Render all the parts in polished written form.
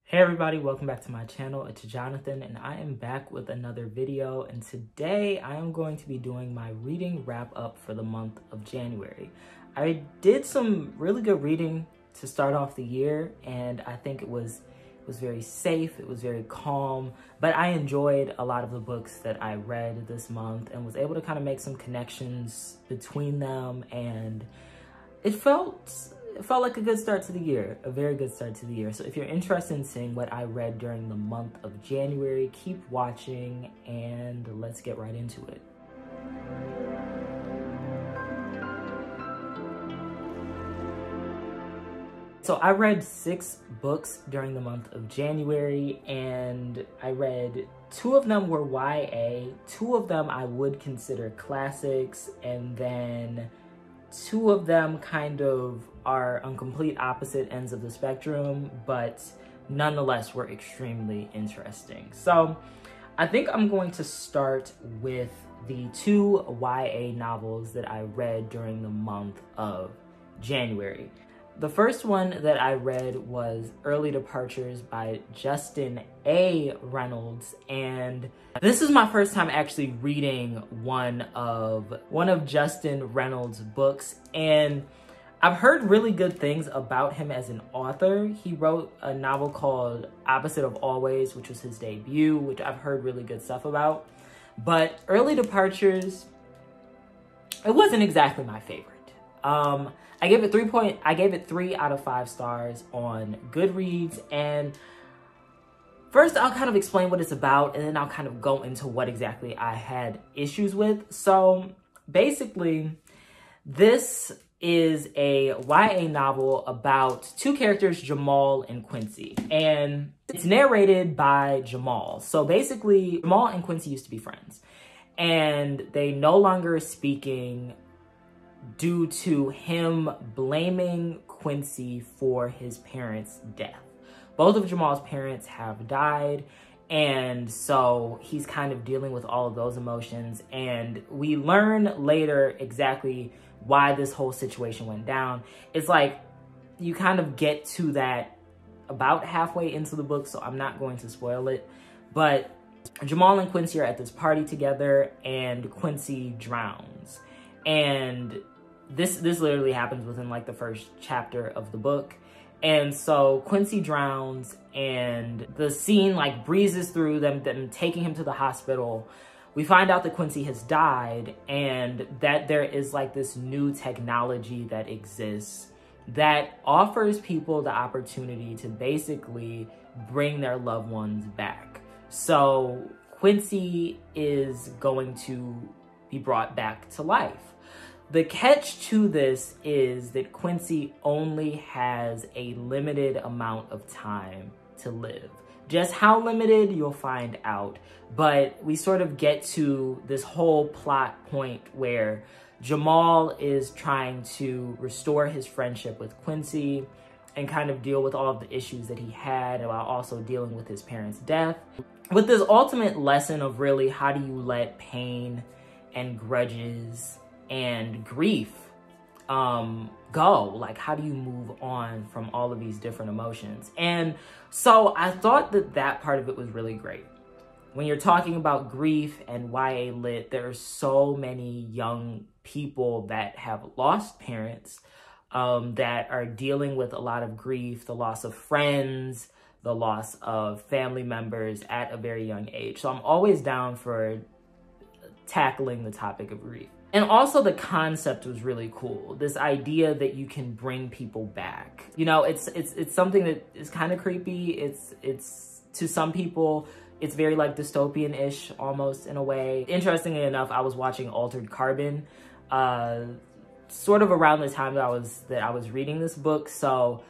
Hey everybody, welcome back to my channel. It's Jonathan and I am back with another video, and today I am going to be doing my reading wrap up for the month of January. I did some really good reading to start off the year, and I think it was very safe, it was very calm, but I enjoyed a lot of the books that I read this month and was able to kind of make some connections between them, and it felt like a good start to the year, a very good start to the year. So if you're interested in seeing what I read during the month of January, keep watching and let's get right into it. So I read 6 books during the month of January, and I read 2 of them were YA, 2 of them I would consider classics, and then 2 of them kind of are on complete opposite ends of the spectrum, but nonetheless were extremely interesting. So I think I'm going to start with the 2 YA novels that I read during the month of January. The first one that I read was Early Departures by Justin A. Reynolds, and this is my first time actually reading one of Justin Reynolds' books, and I've heard really good things about him as an author. He wrote a novel called Opposite of Always, which was his debut, which I've heard really good stuff about. But Early Departures, it wasn't exactly my favorite. I gave it 3 out of 5 stars on Goodreads, and first I'll kind of explain what it's about, and then I'll kind of go into what exactly I had issues with. So basically, this is a YA novel about 2 characters, Jamal and Quincy, and it's narrated by Jamal. So basically, Jamal and Quincy used to be friends, and they no longer are speaking due to him blaming Quincy for his parents' death. Both of Jamal's parents have died, and so he's kind of dealing with all of those emotions, and we learn later exactly why this whole situation went down. It's like you kind of get to that about halfway into the book, so I'm not going to spoil it, but Jamal and Quincy are at this party together, and Quincy drowns. And this literally happens within like the first chapter of the book. And so Quincy drowns, and the scene like breezes through them taking him to the hospital. We find out that Quincy has died, and that there is like this new technology that exists that offers people the opportunity to basically bring their loved ones back. So Quincy is going to be brought back to life. The catch to this is that Quincy only has a limited amount of time to live. Just how limited, you'll find out. But we sort of get to this whole plot point where Jamal is trying to restore his friendship with Quincy and kind of deal with all of the issues that he had while also dealing with his parents' death, with this ultimate lesson of really how do you let pain and grudges and grief go? Like, how do you move on from all of these different emotions? And so I thought that part of it was really great. When you're talking about grief and YA lit, there are so many young people that have lost parents, that are dealing with a lot of grief, the loss of friends, the loss of family members at a very young age. So I'm always down for tackling the topic of grief. And also the concept was really cool. This idea that you can bring people back. You know, it's something that is kind of creepy. It's to some people, it's very like dystopian-ish almost in a way. Interestingly enough, I was watching Altered Carbon sort of around the time that I was reading this book. So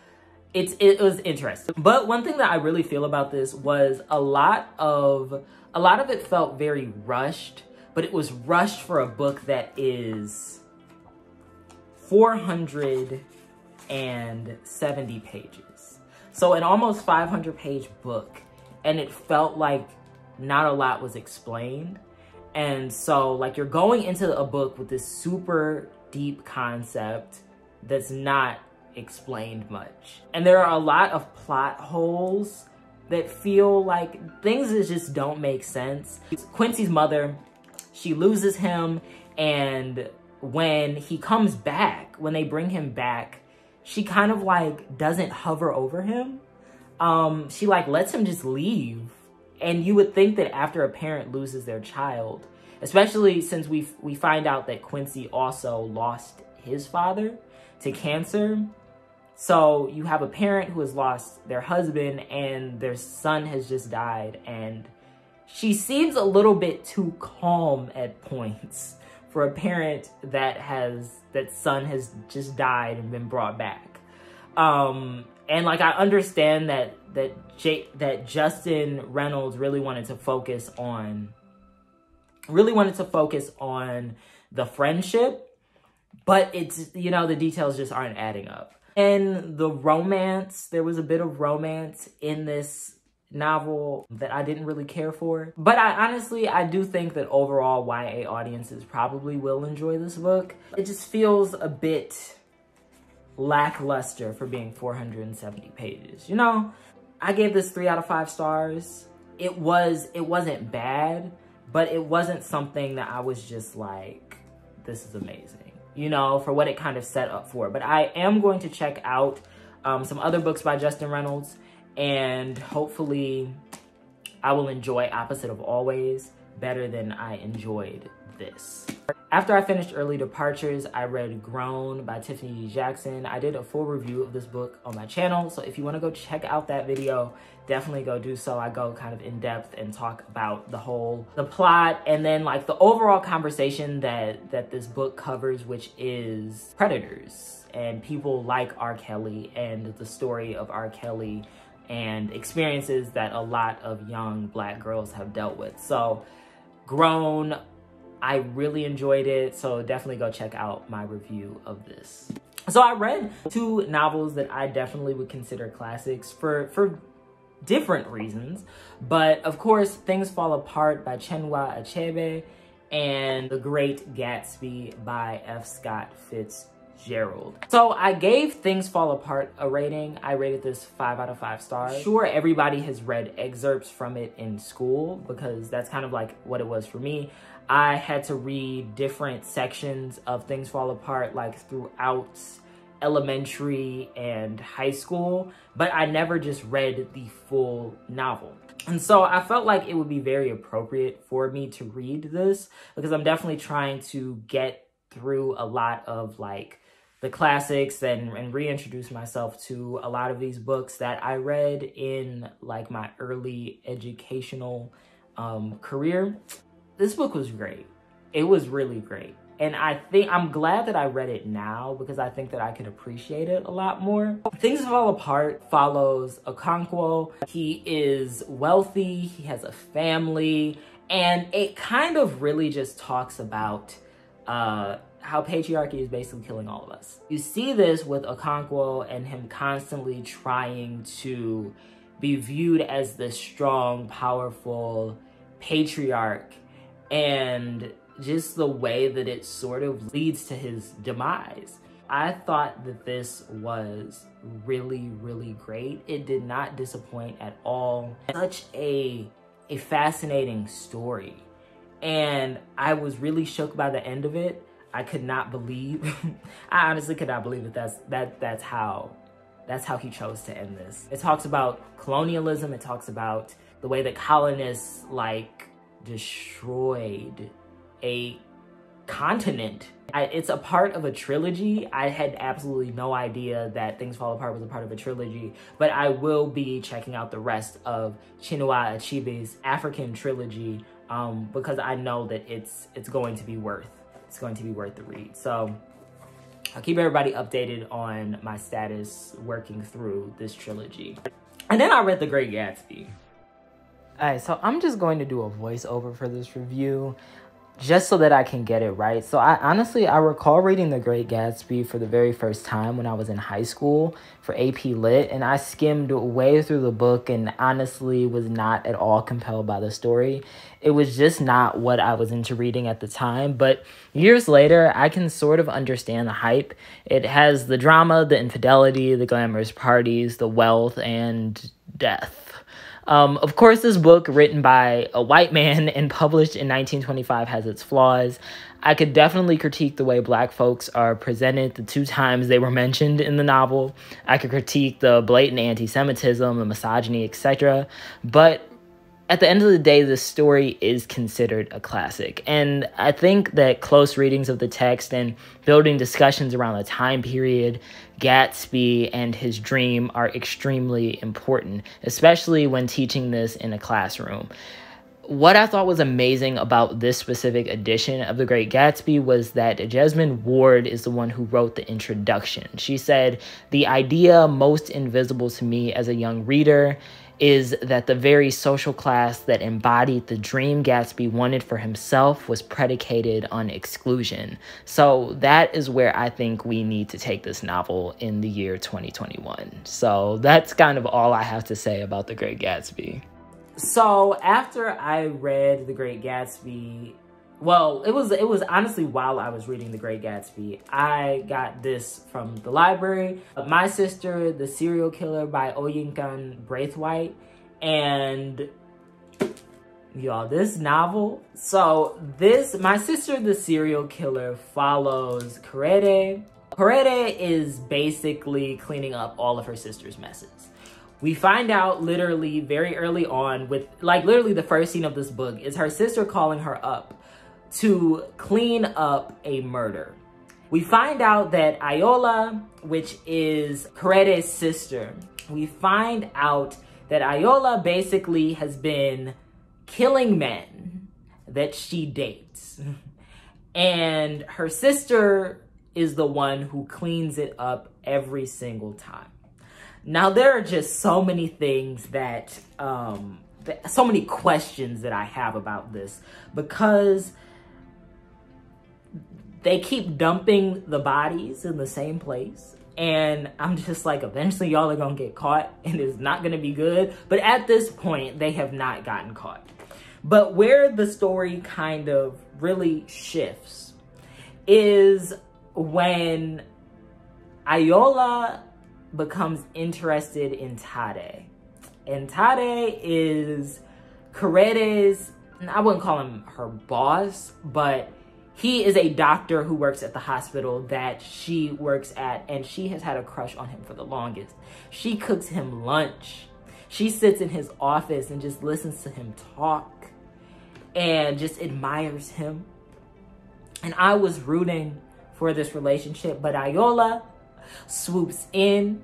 it was interesting. But one thing that I really feel about this was a lot of it felt very rushed. But it was rushed for a book that is 470 pages. So an almost 500-page book, and it felt like not a lot was explained. And so like you're going into a book with this super deep concept that's not explained much. And there are a lot of plot holes that feel like things that just don't make sense. Quincy's mother, she loses him, and when he comes back, when they bring him back, she kind of like doesn't hover over him. She like lets him just leave. And you would think that after a parent loses their child, especially since we find out that Quincy also lost his father to cancer. So you have a parent who has lost their husband and their son has just died, and she seems a little bit too calm at points for a parent that son has just died and been brought back. And like, I understand that Justin Reynolds really wanted to focus on the friendship, but it's, you know, the details just aren't adding up. And the romance, there was a bit of romance in this novel that I didn't really care for. But I do think that overall YA audiences probably will enjoy this book. It just feels a bit lackluster for being 470 pages. You know, I gave this 3 out of 5 stars. It wasn't bad, but it wasn't something that I was just like, this is amazing, you know, for what it kind of set up for. But I am going to check out some other books by Justin Reynolds, and hopefully I will enjoy Opposite of Always better than I enjoyed this. After I finished Early Departures, I read Groan by Tiffany D. Jackson. I did a full review of this book on my channel, so if you want to go check out that video, definitely go do so. I go kind of in depth and talk about the plot, and then like the overall conversation that this book covers, which is predators and people like R. Kelly and the story of R. Kelly and experiences that a lot of young Black girls have dealt with. So Groan, I really enjoyed it, so definitely go check out my review of this. So I read 2 novels that I definitely would consider classics for different reasons, but of course, Things Fall Apart by Chinua Achebe and The Great Gatsby by F. Scott Fitzgerald. So I gave Things Fall Apart a rating. I rated this 5 out of 5 stars. Sure, everybody has read excerpts from it in school because that's kind of like what it was for me. I had to read different sections of Things Fall Apart like throughout elementary and high school, but I never just read the full novel. And so I felt like it would be very appropriate for me to read this because I'm definitely trying to get through a lot of like the classics and reintroduce myself to a lot of these books that I read in like my early educational career. This book was great. It was really great. And I'm glad that I read it now because I think that I can appreciate it a lot more. Things Fall Apart follows Okonkwo. He is wealthy, he has a family, and it kind of really just talks about how patriarchy is basically killing all of us. You see this with Okonkwo and him constantly trying to be viewed as this strong, powerful patriarch, and just the way that it sort of leads to his demise. I thought that this was really, really great. It did not disappoint at all. Such a fascinating story. And I was really shook by the end of it. I could not believe, I honestly could not believe that that's how he chose to end this. It talks about colonialism. It talks about the way that colonists like destroyed a continent. It's a part of a trilogy. I had absolutely no idea that Things Fall Apart was a part of a trilogy, but I will be checking out the rest of Chinua Achebe's African trilogy because I know that it's going to be worth the read. So I'll keep everybody updated on my status working through this trilogy. And then I read The Great Gatsby. All right, so I'm just going to do a voiceover for this review just so that I can get it right. So I recall reading The Great Gatsby for the very first time when I was in high school for AP Lit, and I skimmed way through the book and honestly was not at all compelled by the story. It was just not what I was into reading at the time, but years later, I can sort of understand the hype. It has the drama, the infidelity, the glamorous parties, the wealth, and death. Of course, this book, written by a white man and published in 1925, has its flaws. I could definitely critique the way Black folks are presented the 2 times they were mentioned in the novel. I could critique the blatant anti-Semitism, the misogyny, etc. But at the end of the day, this story is considered a classic. And I think that close readings of the text and building discussions around the time period, Gatsby, and his dream are extremely important, especially when teaching this in a classroom. What I thought was amazing about this specific edition of The Great Gatsby was that Jesmyn Ward is the one who wrote the introduction. She said, "The idea most invisible to me as a young reader is that the very social class that embodied the dream Gatsby wanted for himself was predicated on exclusion." So that is where I think we need to take this novel in the year 2021. So that's kind of all I have to say about The Great Gatsby. So after I read The Great Gatsby, well, it was honestly while I was reading The Great Gatsby, I got this from the library, My Sister, the Serial Killer by Oyinkan Braithwaite. And y'all, this novel, so this, My Sister, the Serial Killer follows Korede. Korede is basically cleaning up all of her sister's messes. We find out literally very early on with, like, literally the first scene of this book is her sister calling her up to clean up a murder. We find out that Ayola, which is Korede's sister, we find out that Ayola basically has been killing men that she dates. And her sister is the one who cleans it up every single time. Now, there are just so many things that, so many questions that I have about this, because they keep dumping the bodies in the same place. And I'm just like, eventually y'all are gonna get caught and it's not gonna be good. But at this point, they have not gotten caught. But where the story kind of really shifts is when Ayola becomes interested in Tade. And Tade is Korede's, I wouldn't call him her boss, but he is a doctor who works at the hospital that she works at, and she has had a crush on him for the longest. She cooks him lunch. She sits in his office and just listens to him talk and just admires him. And I was rooting for this relationship, but Ayola swoops in,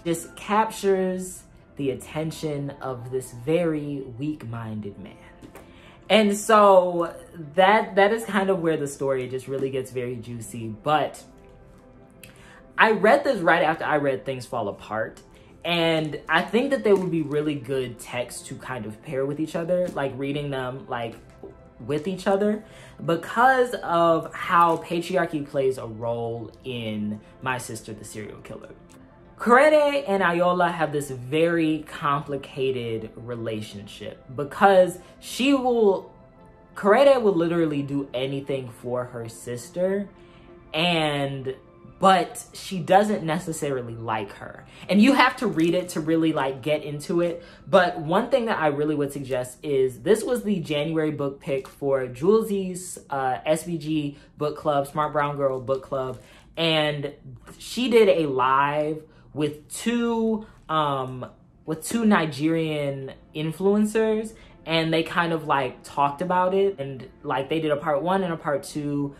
just captures the attention of this very weak-minded man. And so that is kind of where the story just really gets very juicy. But I read this right after I read Things Fall Apart, and I think that they would be really good texts to kind of pair with each other, like reading them like with each other, because of how patriarchy plays a role in My Sister, the Serial Killer. Korede and Ayola have this very complicated relationship because Korede will literally do anything for her sister, but she doesn't necessarily like her. And you have to read it to really like get into it. But one thing that I really would suggest is, this was the January book pick for Jules's Ssvg book club, Smart Brown Girl book club. And she did a live with two Nigerian influencers, and they kind of like talked about it, and like they did a part 1 and a part 2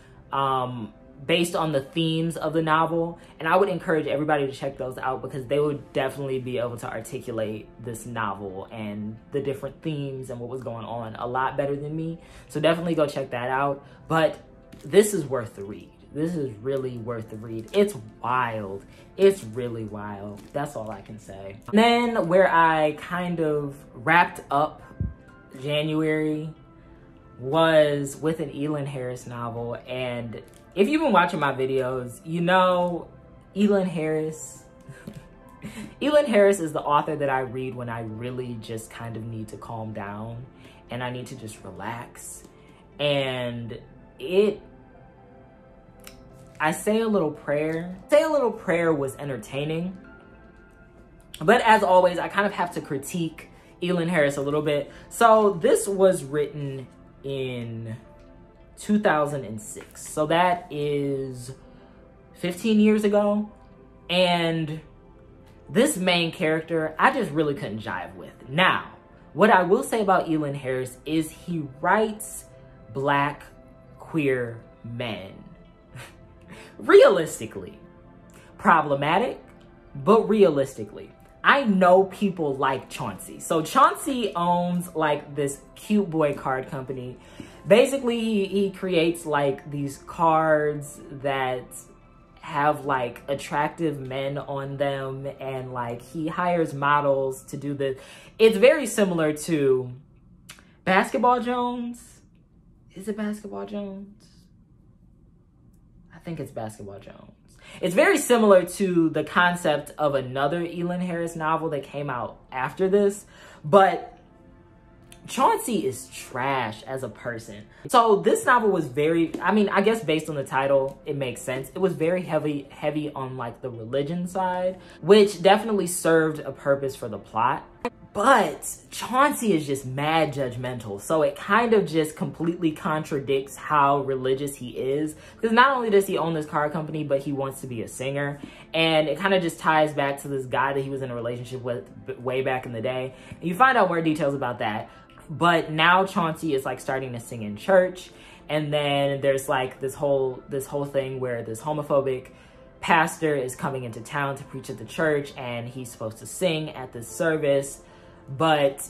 based on the themes of the novel. And I would encourage everybody to check those out, because they would definitely be able to articulate this novel and the different themes and what was going on a lot better than me. So definitely go check that out. But this is worth the read. This is really worth the read. It's wild. It's really wild. That's all I can say. And then where I kind of wrapped up January was with an Elin Harris novel. And if you've been watching my videos, you know Elin Harris. Elin Harris is the author that I read when I really just kind of need to calm down and I need to just relax. And I Say a Little Prayer. Say a Little Prayer was entertaining. But as always, I kind of have to critique Elin Harris a little bit. So this was written in 2006. So that is 15 years ago. And this main character, I just really couldn't jive with. Now, what I will say about Elin Harris is he writes Black queer men. Realistically. Problematic, but realistically. I know people like Chauncey. So Chauncey owns like this cute boy card company. Basically, he creates like these cards that have like attractive men on them, and like he hires models to do this. It's very similar to Basketball Jones. Is it Basketball Jones? I think it's Basketball Jones. It's very similar to the concept of another Elin Harris novel that came out after this, but Chauncey is trash as a person. So this novel was very, I mean, I guess based on the title, it makes sense. It was very heavy on like the religion side, which definitely served a purpose for the plot. But Chauncey is just mad judgmental. So it kind of just completely contradicts how religious he is. Because not only does he own this car company, but he wants to be a singer. And it kind of just ties back to this guy that he was in a relationship with way back in the day. And you find out more details about that. But now Chauncey is like starting to sing in church. And then there's like this whole thing where this homophobic pastor is coming into town to preach at the church. And he's supposed to sing at this service. But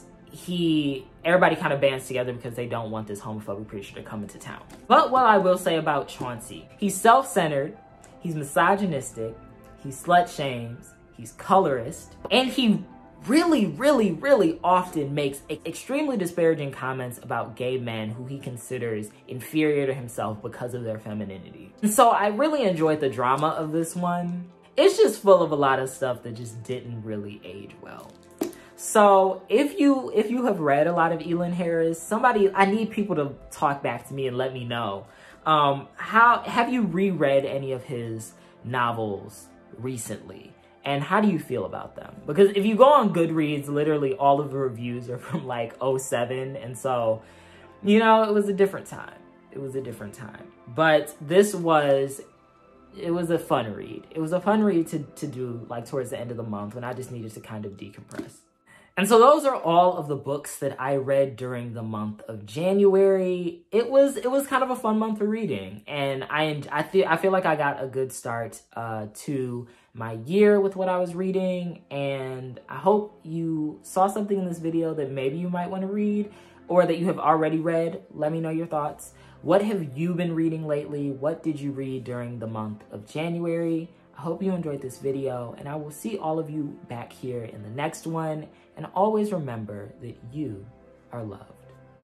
everybody kind of bands together because they don't want this homophobic preacher to come into town. But what I will say about Chauncey, he's self-centered, he's misogynistic, he slut shames, he's colorist, and he really often makes extremely disparaging comments about gay men who he considers inferior to himself because of their femininity. And so I really enjoyed the drama of this one. It's just full of a lot of stuff that just didn't really age well. So if you have read a lot of Elin Harris, I need people to talk back to me and let me know. How have you reread any of his novels recently? And how do you feel about them? Because if you go on Goodreads, literally all of the reviews are from like 2007. And so, you know, it was a different time. It was a different time. But it was a fun read. It was a fun read to do like towards the end of the month when I just needed to kind of decompress. And so those are all of the books that I read during the month of January. It was kind of a fun month for reading, and I feel like I got a good start to my year with what I was reading, and I hope you saw something in this video that maybe you might want to read or that you have already read. Let me know your thoughts. What have you been reading lately? What did you read during the month of January? I hope you enjoyed this video, and I will see all of you back here in the next one. And always remember that you are loved.